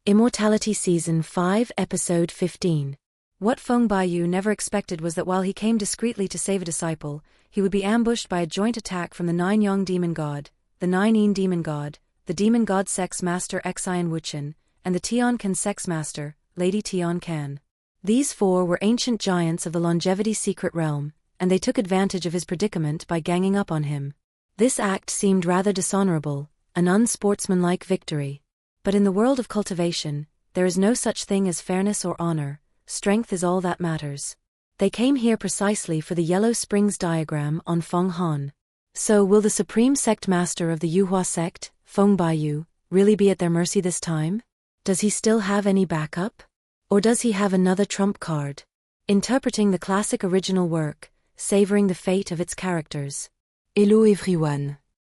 Immortality Season 5 Episode 15. What Feng Baiyu never expected was that while he came discreetly to save a disciple, he would be ambushed by a joint attack from the 9 Yang Demon God, the 9 Yin Demon God, the Demon God Sex Master Xian Wuchen, and the Tian Can Sex Master, Lady Tian Can. These 4 were ancient giants of the Longevity Secret Realm, and they took advantage of his predicament by ganging up on him. This act seemed rather dishonorable, an unsportsmanlike victory. But in the world of cultivation, there is no such thing as fairness or honor, strength is all that matters. They came here precisely for the Yellow Springs diagram on Feng Han. So will the supreme sect master of the Yuhua sect, Feng Baiyu, really be at their mercy this time? Does he still have any backup? Or does he have another trump card? Interpreting the classic original work, savoring the fate of its characters. Hello everyone.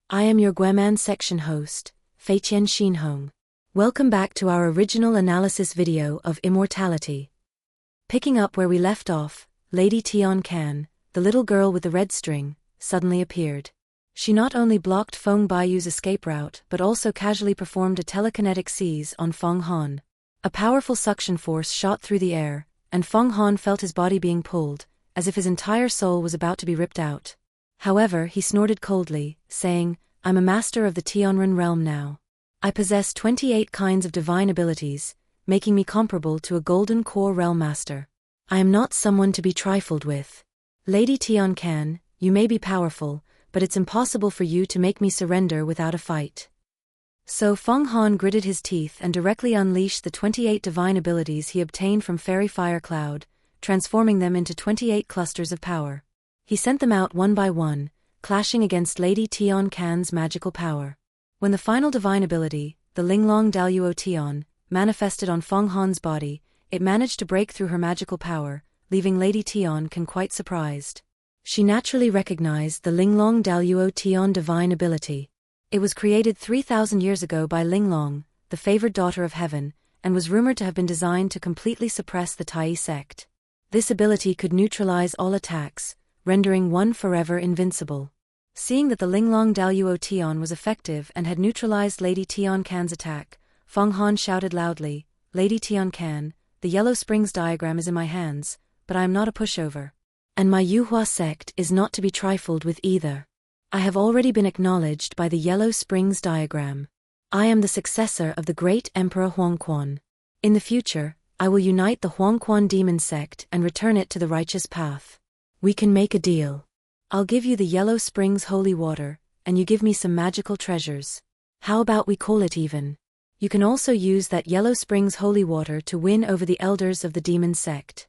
I am your Gueman section host, Feiqian Xinhong. Welcome back to our original analysis video of Immortality. Picking up where we left off, Lady Tian Can, the little girl with the red string, suddenly appeared. She not only blocked Feng Baiyu's escape route but also casually performed a telekinetic seize on Feng Han. A powerful suction force shot through the air, and Feng Han felt his body being pulled, as if his entire soul was about to be ripped out. However, he snorted coldly, saying, "I'm a master of the Tianren realm now. I possess 28 kinds of divine abilities, making me comparable to a golden core realm master. I am not someone to be trifled with. Lady Tian Can, you may be powerful, but it's impossible for you to make me surrender without a fight." So Feng Han gritted his teeth and directly unleashed the 28 divine abilities he obtained from Fairy Fire Cloud, transforming them into 28 clusters of power. He sent them out one by one, clashing against Lady Tian Can's magical power. When the final divine ability, the Linglong Daluo Tian, manifested on Feng Han's body, it managed to break through her magical power, leaving Lady Tian Can quite surprised. She naturally recognized the Linglong Daluo Tian divine ability. It was created 3,000 years ago by Linglong, the favored daughter of heaven, and was rumored to have been designed to completely suppress the Tai sect. This ability could neutralize all attacks, rendering one forever invincible. Seeing that the Linglong Daluo Tian was effective and had neutralized Lady Tian Can's attack, Feng Han shouted loudly, "Lady Tian Can, the Yellow Springs diagram is in my hands, but I am not a pushover. And my Yuhua sect is not to be trifled with either. I have already been acknowledged by the Yellow Springs diagram. I am the successor of the great Emperor Huangquan. In the future, I will unite the Huangquan demon sect and return it to the righteous path. We can make a deal. I'll give you the Yellow Springs holy water, and you give me some magical treasures. How about we call it even? You can also use that Yellow Springs holy water to win over the elders of the demon sect."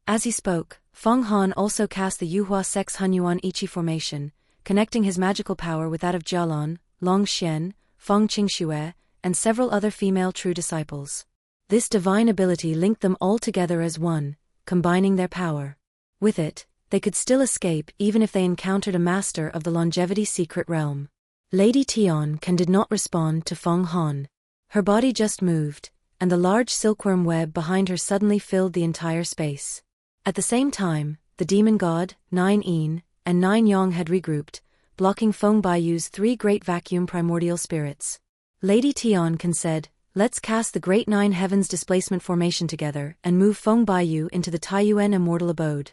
As he spoke, Feng Han also cast the Yuhua Sect's Hunyuan Ichi formation, connecting his magical power with that of Jialan, Long Xian, Feng Qingxue, and several other female true disciples. This divine ability linked them all together as one, combining their power. With it, they could still escape even if they encountered a master of the Longevity Secret Realm. Lady Tian Can did not respond to Feng Han. Her body just moved, and the large silkworm web behind her suddenly filled the entire space. At the same time, the demon god, 9 Yin, and 9 Yang had regrouped, blocking Feng Baiyu's 3 great vacuum primordial spirits. Lady Tian Can said, "Let's cast the great 9 heavens displacement formation together and move Feng Baiyu into the Taiyuan immortal abode."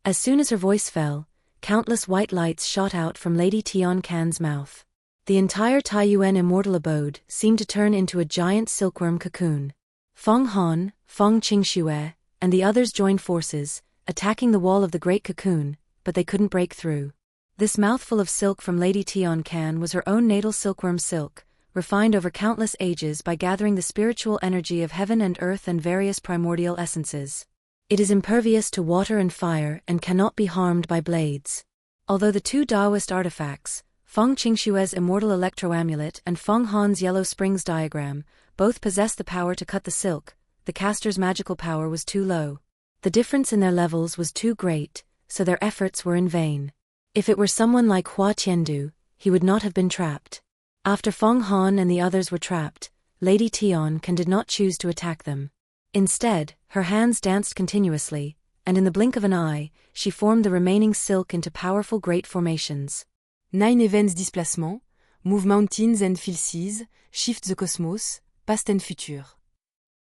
As soon as her voice fell, countless white lights shot out from Lady Tian Can's mouth. The entire Taiyuan immortal abode seemed to turn into a giant silkworm cocoon. Feng Han, Feng Qingxue, and the others joined forces, attacking the wall of the great cocoon, but they couldn't break through. This mouthful of silk from Lady Tian Can was her own natal silkworm silk, refined over countless ages by gathering the spiritual energy of heaven and earth and various primordial essences. It is impervious to water and fire and cannot be harmed by blades. Although the 2 Taoist artifacts, Feng Qingxue's immortal electro-amulet and Feng Han's Yellow Springs diagram, both possess the power to cut the silk, the caster's magical power was too low. The difference in their levels was too great, so their efforts were in vain. If it were someone like Hua Qiandu, he would not have been trapped. After Feng Han and the others were trapped, Lady Tian Can did not choose to attack them. Instead, her hands danced continuously, and in the blink of an eye, she formed the remaining silk into powerful great formations. 9 events displacement, move mountains and feel seas, shift the cosmos, Past and Future.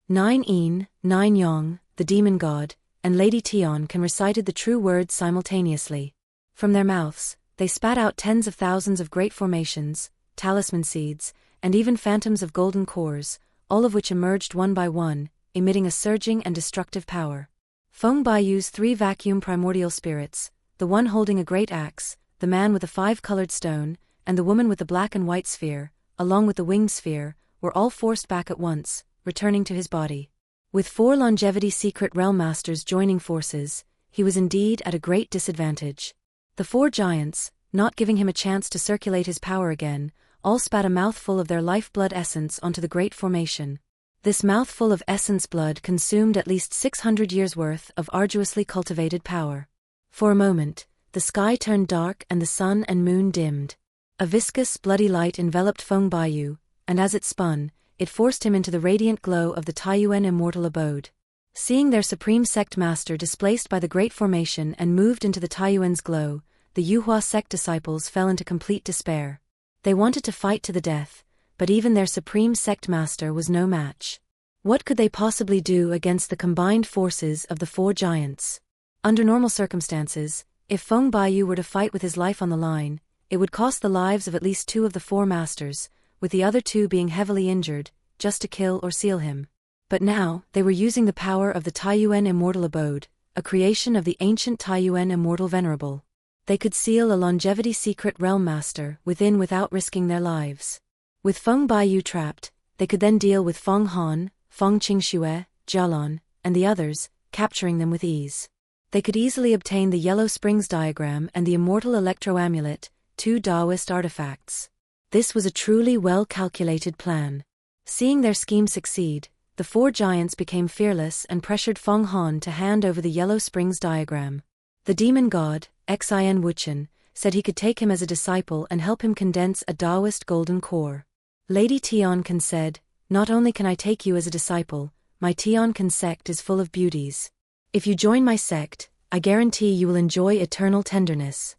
9 Yin, 9 Yang, the demon god, and Lady Tian can recited the true words simultaneously. From their mouths, they spat out tens of thousands of great formations, talisman seeds, and even phantoms of golden cores, all of which emerged one by one, emitting a surging and destructive power. Feng Baiyu's 3 vacuum primordial spirits, the one holding a great axe, the man with the 5-colored stone, and the woman with the black and white sphere, along with the winged sphere, were all forced back at once, returning to his body. With 4 longevity secret realm masters joining forces, he was indeed at a great disadvantage. The 4 giants, not giving him a chance to circulate his power again, all spat a mouthful of their lifeblood essence onto the great formation. This mouthful of essence blood consumed at least 600 years' worth of arduously cultivated power. For a moment, the sky turned dark and the sun and moon dimmed. A viscous, bloody light enveloped Feng Baiyu, and as it spun, it forced him into the radiant glow of the Taiyuan immortal abode. Seeing their supreme sect master displaced by the great formation and moved into the Taiyuan's glow, the Yuhua sect disciples fell into complete despair. They wanted to fight to the death, but even their supreme sect master was no match. What could they possibly do against the combined forces of the 4 giants? Under normal circumstances, if Feng Baiyu were to fight with his life on the line, it would cost the lives of at least 2 of the 4 masters, with the other 2 being heavily injured, just to kill or seal him. But now, they were using the power of the Taiyuan immortal abode, a creation of the ancient Taiyuan immortal venerable. They could seal a longevity secret realm master within without risking their lives. With Feng Baiyu trapped, they could then deal with Feng Han, Feng Qingxue, Jialan, and the others, capturing them with ease. They could easily obtain the Yellow Springs diagram and the immortal electro amulet, 2 Taoist artifacts. This was a truly well-calculated plan. Seeing their scheme succeed, the 4 giants became fearless and pressured Feng Han to hand over the Yellow Springs diagram. The demon god, Xin Wuchen, said he could take him as a disciple and help him condense a Taoist golden core. Lady Tiancan said, "Not only can I take you as a disciple, my Tiancan sect is full of beauties. If you join my sect, I guarantee you will enjoy eternal tenderness."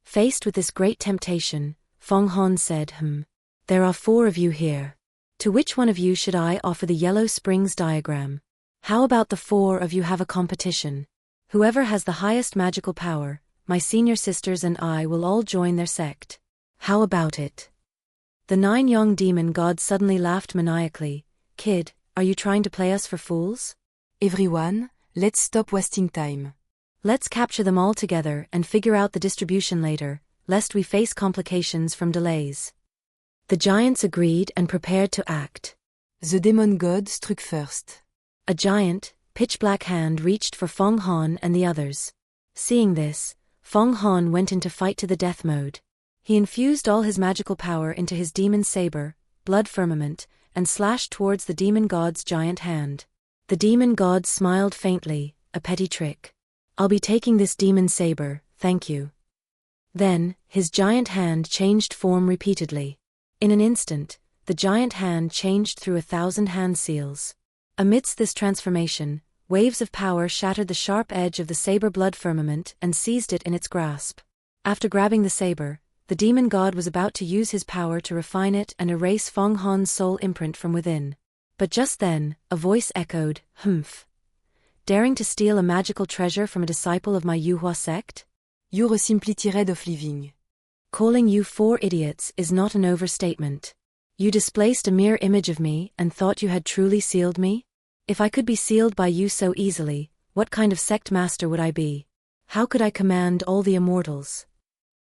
Faced with this great temptation, Feng Han said, "There are 4 of you here. To which one of you should I offer the Yellow Springs diagram? How about the 4 of you have a competition? Whoever has the highest magical power, my senior sisters and I will all join their sect. How about it?" The 9 young demon gods suddenly laughed maniacally. "Kid, are you trying to play us for fools? Everyone, let's stop wasting time. Let's capture them all together and figure out the distribution later, lest we face complications from delays." The giants agreed and prepared to act. The demon god struck first. A giant, pitch-black hand reached for Feng Han and the others. Seeing this, Feng Han went into fight-to-the-death mode. He infused all his magical power into his demon saber, blood firmament, and slashed towards the demon god's giant hand. The demon god smiled faintly, a petty trick. "I'll be taking this demon saber, thank you." Then, his giant hand changed form repeatedly. In an instant, the giant hand changed through 1,000 hand seals. Amidst this transformation, waves of power shattered the sharp edge of the saber blood firmament and seized it in its grasp. After grabbing the saber, the demon god was about to use his power to refine it and erase Feng Han's soul imprint from within. But just then, a voice echoed, "Humph. Daring to steal a magical treasure from a disciple of my Yuhua sect? You're simply tired of living." Calling you 4 idiots is not an overstatement. You displaced a mere image of me and thought you had truly sealed me? If I could be sealed by you so easily, what kind of sect master would I be? How could I command all the immortals?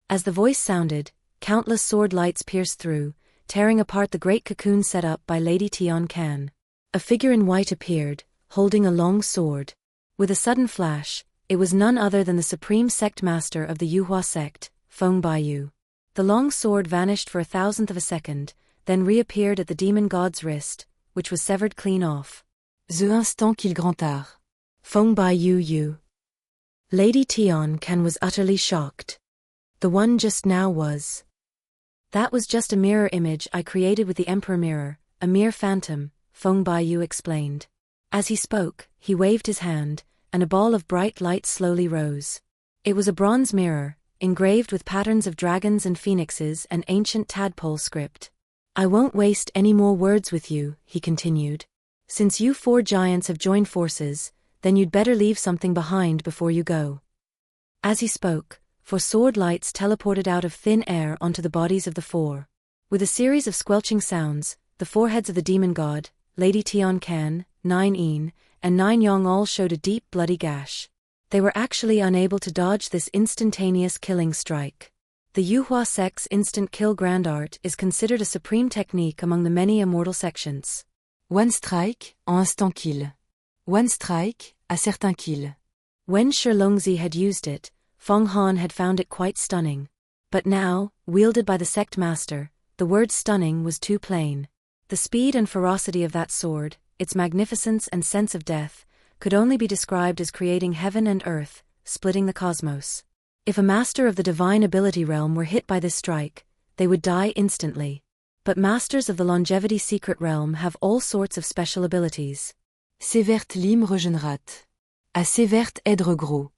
As the voice sounded, countless sword lights pierced through, tearing apart the great cocoon set up by Lady Tiancan. A figure in white appeared, holding a long sword. With a sudden flash, it was none other than the supreme sect master of the Yuhua sect, Feng Baiyu. The long sword vanished for 1,000th of a second, then reappeared at the demon god's wrist, which was severed clean off. The instant qu'il grand art. Feng Baiyu you. Lady Tiancan was utterly shocked. The one just now was. That was just a mirror image I created with the Emperor Mirror, a mere phantom, Feng Baiyu explained. As he spoke, he waved his hand, and a ball of bright light slowly rose. It was a bronze mirror, engraved with patterns of dragons and phoenixes and ancient tadpole script. I won't waste any more words with you, he continued. Since you 4 giants have joined forces, then you'd better leave something behind before you go. As he spoke, 4 sword lights teleported out of thin air onto the bodies of the 4. With a series of squelching sounds, the 4 heads of the demon god, Lady Tion Kan, 9 Een, and 9 Yang all showed a deep bloody gash. They were actually unable to dodge this instantaneous killing strike. The Yuhua Sect's instant kill grand art is considered a supreme technique among the many immortal sections. One strike, en instant kill. One strike, à certain kill. When Shi Longzi had used it, Fang Han had found it quite stunning. But now, wielded by the sect master, the word stunning was too plain. The speed and ferocity of that sword, its magnificence and sense of death, could only be described as creating heaven and earth, splitting the cosmos. If a master of the divine ability realm were hit by this strike, they would die instantly. But masters of the longevity secret realm have all sorts of special abilities. Sévert lim regenerat. À sévert edre gros.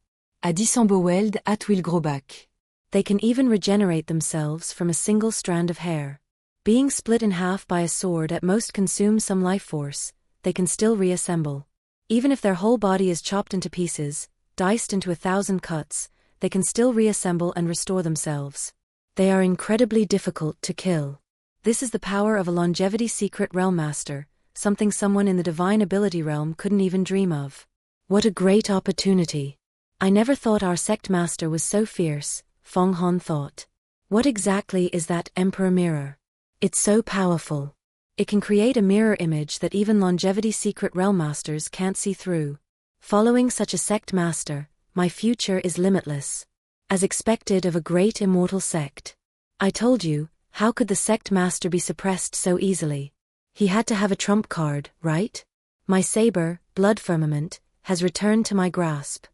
À disemboweld at will grow back. They can even regenerate themselves from a single strand of hair. Being split in half by a sword at most consumes some life force, they can still reassemble. Even if their whole body is chopped into pieces, diced into 1,000 cuts, they can still reassemble and restore themselves. They are incredibly difficult to kill. This is the power of a longevity secret realm master, something someone in the divine ability realm couldn't even dream of. What a great opportunity. I never thought our sect master was so fierce, Fang Han thought. What exactly is that Emperor Mirror? It's so powerful. It can create a mirror image that even longevity secret realm masters can't see through. Following such a sect master, my future is limitless. As expected of a great immortal sect. I told you, how could the sect master be suppressed so easily? He had to have a trump card, right? My saber, blood firmament, has returned to my grasp.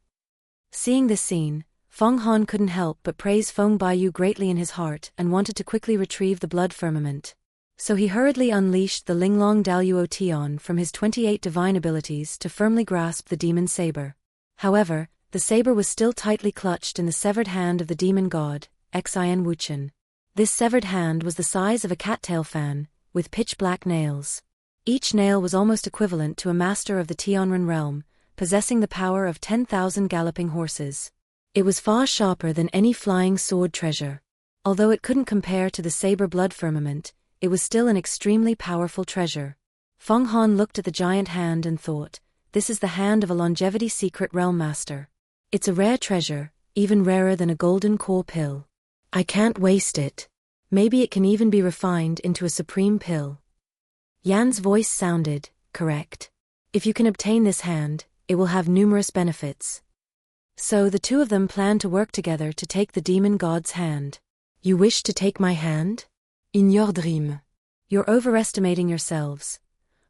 Seeing this scene, Fang Han couldn't help but praise Feng Baiyu greatly in his heart and wanted to quickly retrieve the blood firmament. So he hurriedly unleashed the Linglong Daluo Tian from his 28 divine abilities to firmly grasp the demon saber. However, the saber was still tightly clutched in the severed hand of the demon god, Xin Wuchen. This severed hand was the size of a cattail fan, with pitch-black nails. Each nail was almost equivalent to a master of the Tianren realm, possessing the power of 10,000 galloping horses. It was far sharper than any flying sword treasure. Although it couldn't compare to the saber blood firmament, it was still an extremely powerful treasure. Fang Han looked at the giant hand and thought, this is the hand of a longevity secret realm master. It's a rare treasure, even rarer than a golden core pill. I can't waste it. Maybe it can even be refined into a supreme pill. Yan's voice sounded correct. If you can obtain this hand, it will have numerous benefits. So the two of them planned to work together to take the demon god's hand. You wish to take my hand? In your dream. You're overestimating yourselves.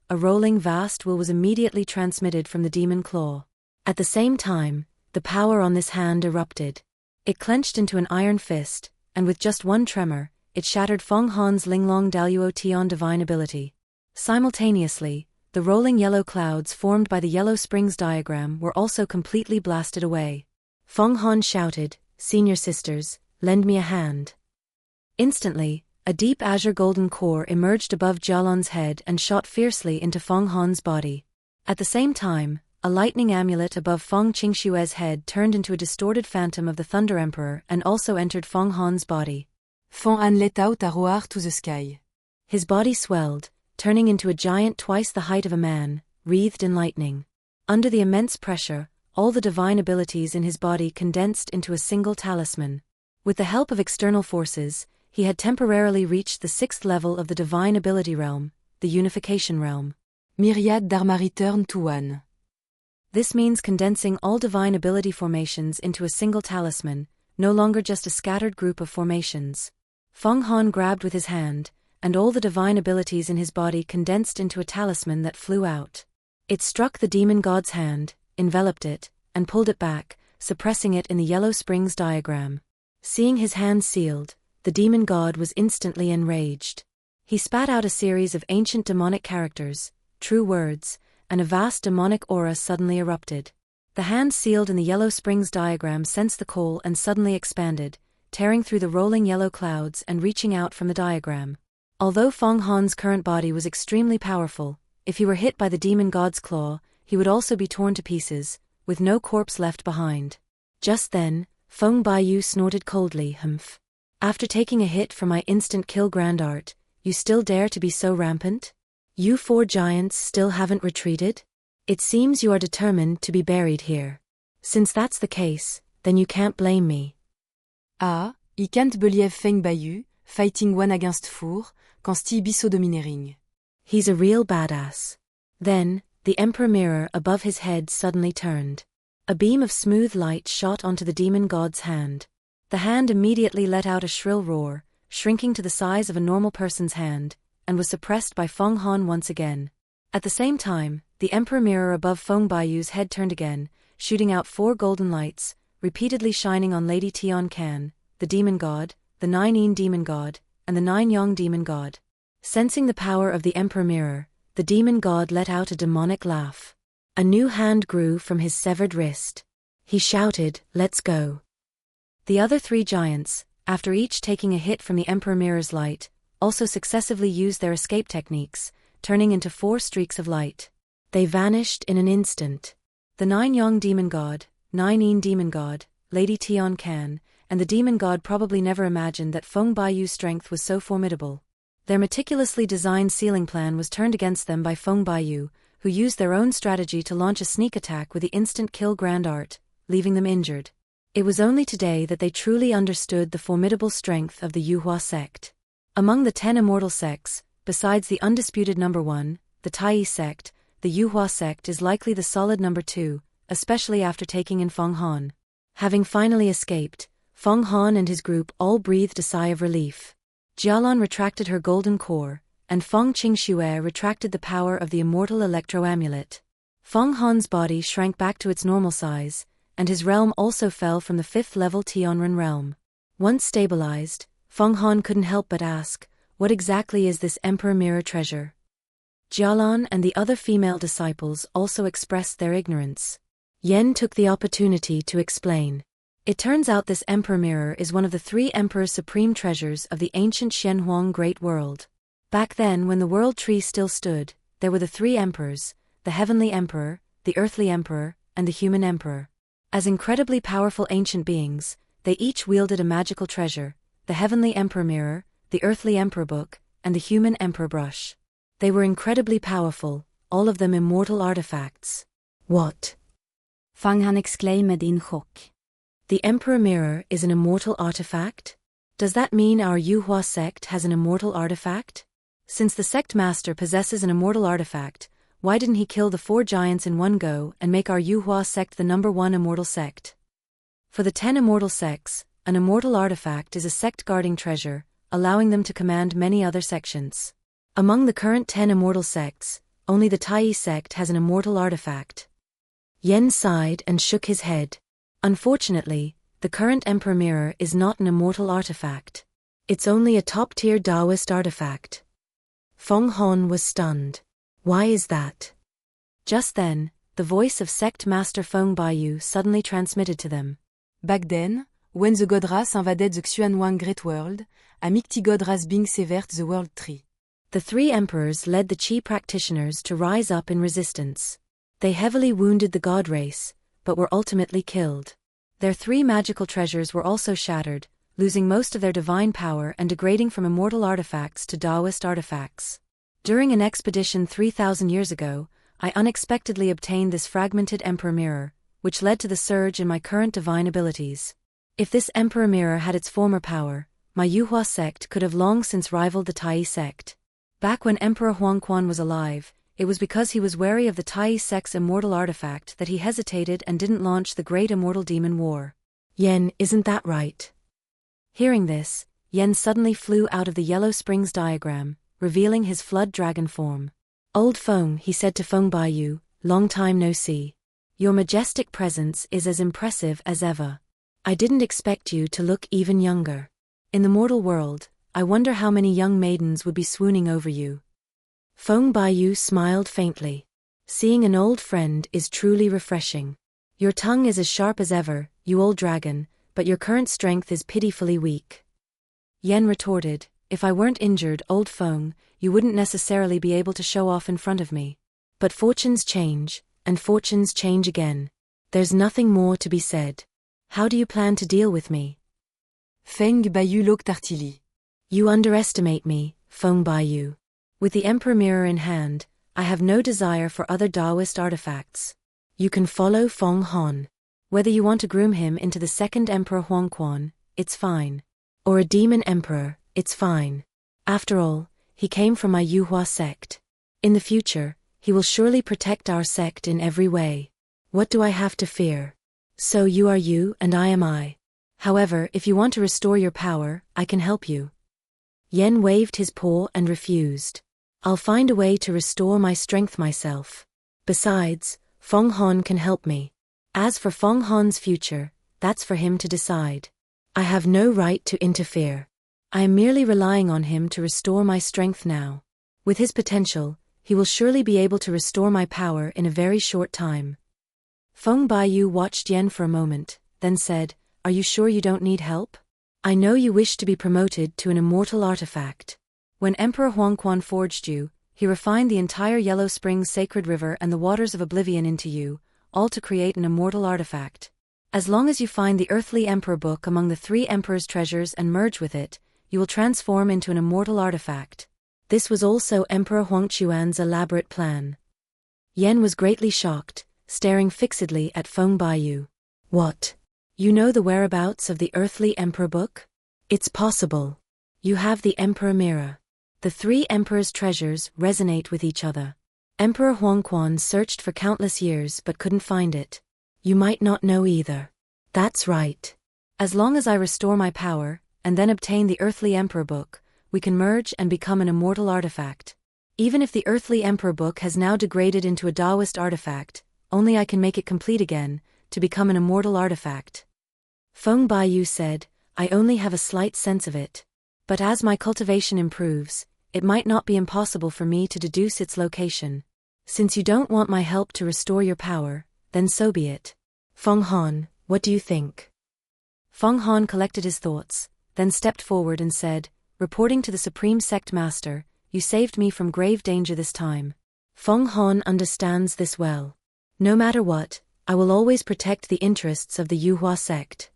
A rolling vast will was immediately transmitted from the demon claw. At the same time, the power on this hand erupted. It clenched into an iron fist, and with just one tremor, it shattered Fang Han's Linglong Daluo Tian divine ability. Simultaneously, the rolling yellow clouds formed by the Yellow Springs diagram were also completely blasted away. Fang Han shouted, "Senior sisters, lend me a hand." Instantly, a deep azure golden core emerged above Jialon's head and shot fiercely into Fang Han's body. At the same time, a lightning amulet above Fang Qingshue's head turned into a distorted phantom of the Thunder Emperor and also entered Fang Han's body. Fang Han let out a roar to the sky. His body swelled, turning into a giant twice the height of a man, wreathed in lightning. Under the immense pressure, all the divine abilities in his body condensed into a single talisman. With the help of external forces, he had temporarily reached the 6th level of the divine ability realm, the unification realm. Myriad Dharma return to one. This means condensing all divine ability formations into a single talisman, no longer just a scattered group of formations. Fang Han grabbed with his hand, and all the divine abilities in his body condensed into a talisman that flew out. It struck the demon god's hand, enveloped it, and pulled it back, suppressing it in the Yellow Springs diagram. Seeing his hand sealed, the demon god was instantly enraged. He spat out a series of ancient demonic characters, true words, and a vast demonic aura suddenly erupted. The hand sealed in the Yellow Springs diagram sensed the call and suddenly expanded, tearing through the rolling yellow clouds and reaching out from the diagram. Although Fang Han's current body was extremely powerful, if he were hit by the demon god's claw, he would also be torn to pieces, with no corpse left behind. Just then, Feng Baiyu snorted coldly, "Humph. After taking a hit from my instant kill grand art, you still dare to be so rampant? You 4 giants still haven't retreated? It seems you are determined to be buried here. Since that's the case, then you can't blame me." Ah, I can't believe Feng Baiyu, fighting 1 against 4, quand sti biso dominering. He's a real badass. Then, the Emperor mirror above his head suddenly turned. A beam of smooth light shot onto the demon god's hand. The hand immediately let out a shrill roar, shrinking to the size of a normal person's hand, and was suppressed by Feng Han once again. At the same time, the Emperor mirror above Feng Baiyu's head turned again, shooting out 4 golden lights, repeatedly shining on Lady Tian Can, the demon god, the 9 Yin demon god, and the 9 Yang demon god. Sensing the power of the Emperor mirror, the demon god let out a demonic laugh. A new hand grew from his severed wrist. He shouted, "Let's go." The other 3 giants, after each taking a hit from the Emperor mirror's light, also successively used their escape techniques, turning into 4 streaks of light. They vanished in an instant. The 9 Yang demon god, 9 Yin demon god, Lady Tian Can, and the demon god probably never imagined that Feng Baiyu's strength was so formidable. Their meticulously designed sealing plan was turned against them by Feng Baiyu, who used their own strategy to launch a sneak attack with the instant kill grand art, leaving them injured. It was only today that they truly understood the formidable strength of the Yuhua sect. Among the 10 immortal sects, besides the undisputed number 1, the Tai sect, the Yuhua sect is likely the solid number 2, especially after taking in Feng Han. Having finally escaped, Feng Han and his group all breathed a sigh of relief. Jialan retracted her golden core, and Feng Qingxue retracted the power of the immortal electro-amulet. Feng Han's body shrank back to its normal size, and his realm also fell from the 5th level Tianren realm. Once stabilized, Feng Han couldn't help but ask, "What exactly is this Emperor Mirror treasure?" Jialan and the other female disciples also expressed their ignorance. Yen took the opportunity to explain. It turns out this Emperor Mirror is one of the 3 Emperor's supreme treasures of the ancient Xianhuang Great World. Back then, when the World Tree still stood, there were the 3 emperors, the Heavenly Emperor, the Earthly Emperor, and the Human Emperor. As incredibly powerful ancient beings, they each wielded a magical treasure, the Heavenly Emperor Mirror, the Earthly Emperor Book, and the Human Emperor Brush. They were incredibly powerful, all of them immortal artifacts. What? Fang Han exclaimed in shock. The Emperor Mirror is an immortal artifact? Does that mean our Yuhua sect has an immortal artifact? Since the sect master possesses an immortal artifact, why didn't he kill the 4 giants in one go and make our Yuhua sect the number 1 immortal sect? For the 10 immortal sects, an immortal artifact is a sect-guarding treasure, allowing them to command many other sections. Among the current 10 immortal sects, only the Tai sect has an immortal artifact. Yen sighed and shook his head. Unfortunately, the current Emperor Mirror is not an immortal artifact. It's only a top-tier Taoist artifact. Feng Han was stunned. Why is that? Just then, the voice of sect master Feng Baiyu suddenly transmitted to them. Back then, when the god race invaded the Xuanwang Great World, a mighty god race being severed the World Tree. The 3 emperors led the Qi practitioners to rise up in resistance. They heavily wounded the god race, but were ultimately killed. Their 3 magical treasures were also shattered, losing most of their divine power and degrading from immortal artifacts to Taoist artifacts. During an expedition 3,000 years ago, I unexpectedly obtained this fragmented Emperor Mirror, which led to the surge in my current divine abilities. If this Emperor Mirror had its former power, my Yuhua sect could have long since rivaled the Tai sect. Back when Emperor Huangquan was alive, it was because he was wary of the Tai sect's immortal artifact that he hesitated and didn't launch the Great Immortal Demon War. Yen, isn't that right? Hearing this, Yen suddenly flew out of the Yellow Springs diagram, revealing his flood dragon form. "Old Feng," he said to Feng Baiyu, "long time no see. Your majestic presence is as impressive as ever. I didn't expect you to look even younger. In the mortal world, I wonder how many young maidens would be swooning over you." Feng Baiyu smiled faintly. "Seeing an old friend is truly refreshing. Your tongue is as sharp as ever, you old dragon, but your current strength is pitifully weak." Yen retorted, If I weren't injured, old Feng, you wouldn't necessarily be able to show off in front of me. But fortunes change, and fortunes change again. There's nothing more to be said. How do you plan to deal with me? Feng Bayu Loktartili. You underestimate me, Feng Bayu. With the Emperor Mirror in hand, I have no desire for other Taoist artifacts. You can follow Feng Han. Whether you want to groom him into the second Emperor Huangquan, it's fine. Or a demon emperor, it's fine. After all, he came from my Yuhua sect. In the future, he will surely protect our sect in every way. What do I have to fear? So you are you and I am I. However, if you want to restore your power, I can help you. Yen waved his paw and refused. I'll find a way to restore my strength myself. Besides, Feng Han can help me. As for Feng Han's future, that's for him to decide. I have no right to interfere. I am merely relying on him to restore my strength now. With his potential, he will surely be able to restore my power in a very short time. Feng Bayu watched Yen for a moment, then said, Are you sure you don't need help? I know you wish to be promoted to an immortal artifact. When Emperor Huangquan forged you, he refined the entire Yellow Springs sacred river and the waters of oblivion into you, all to create an immortal artifact. As long as you find the earthly emperor book among the 3 emperor's treasures and merge with it, you will transform into an immortal artifact. This was also Emperor Huangquan's elaborate plan. Yen was greatly shocked, staring fixedly at Feng Bayu. What? You know the whereabouts of the earthly emperor book? It's possible. You have the Emperor Mirror. The 3 emperors' treasures resonate with each other. Emperor Huangquan searched for countless years but couldn't find it. You might not know either. That's right. As long as I restore my power, and then obtain the earthly emperor book, we can merge and become an immortal artifact. Even if the earthly emperor book has now degraded into a Taoist artifact, only I can make it complete again, to become an immortal artifact. Feng Bayu said, I only have a slight sense of it. But as my cultivation improves, it might not be impossible for me to deduce its location. Since you don't want my help to restore your power, then so be it. Feng Han, what do you think? Feng Han collected his thoughts, then stepped forward and said, Reporting to the Supreme Sect Master, you saved me from grave danger this time. Feng Han understands this well. No matter what, I will always protect the interests of the Yuhua sect.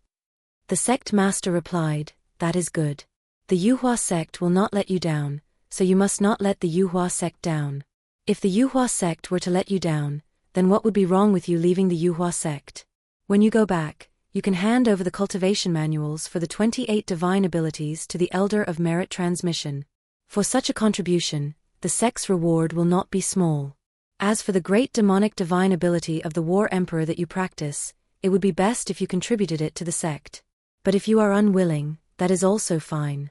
The sect master replied, That is good. The Yuhua sect will not let you down, so you must not let the Yuhua sect down. If the Yuhua sect were to let you down, then what would be wrong with you leaving the Yuhua sect? When you go back, you can hand over the cultivation manuals for the 28 divine abilities to the Elder of Merit Transmission. For such a contribution, the sect's reward will not be small. As for the great demonic divine ability of the War Emperor that you practice, it would be best if you contributed it to the sect. But if you are unwilling, that is also fine.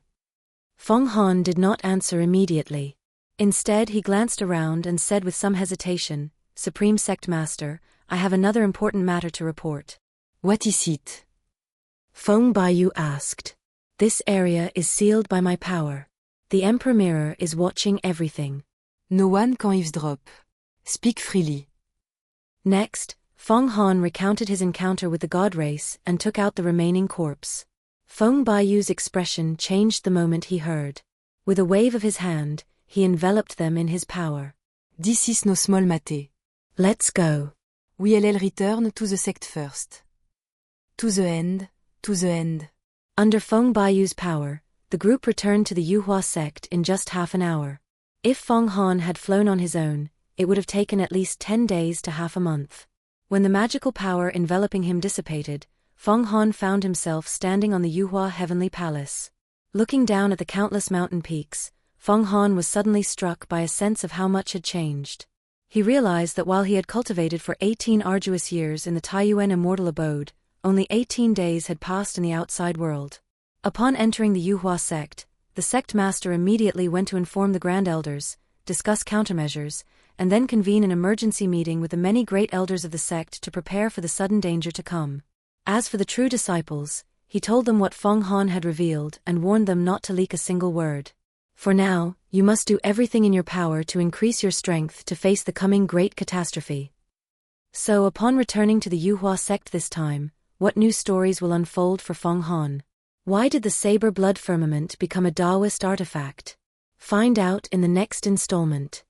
Feng Han did not answer immediately. Instead he glanced around and said with some hesitation, Supreme Sect Master, I have another important matter to report. What is it? Feng Bayu asked. This area is sealed by my power. The Emperor Mirror is watching everything. No one can eavesdrop. Speak freely. Next, Feng Han recounted his encounter with the god race and took out the remaining corpse. Feng Bayu's expression changed the moment he heard. With a wave of his hand, he enveloped them in his power. This is no small matter. Let's go. We'll return to the sect first. To the end, to the end. Under Feng Bayu's power, the group returned to the Yuhua sect in just half an hour. If Feng Han had flown on his own, it would have taken at least 10 days to half a month. When the magical power enveloping him dissipated, Feng Han found himself standing on the Yuhua Heavenly Palace. Looking down at the countless mountain peaks, Feng Han was suddenly struck by a sense of how much had changed. He realized that while he had cultivated for 18 arduous years in the Taiyuan immortal abode, only 18 days had passed in the outside world. Upon entering the Yuhua sect, the sect master immediately went to inform the Grand Elders, discuss countermeasures, and then convene an emergency meeting with the many great elders of the sect to prepare for the sudden danger to come. As for the true disciples, he told them what Feng Han had revealed and warned them not to leak a single word. For now, you must do everything in your power to increase your strength to face the coming great catastrophe. So upon returning to the Yuhua sect this time, what new stories will unfold for Feng Han? Why did the saber blood firmament become a Taoist artifact? Find out in the next installment.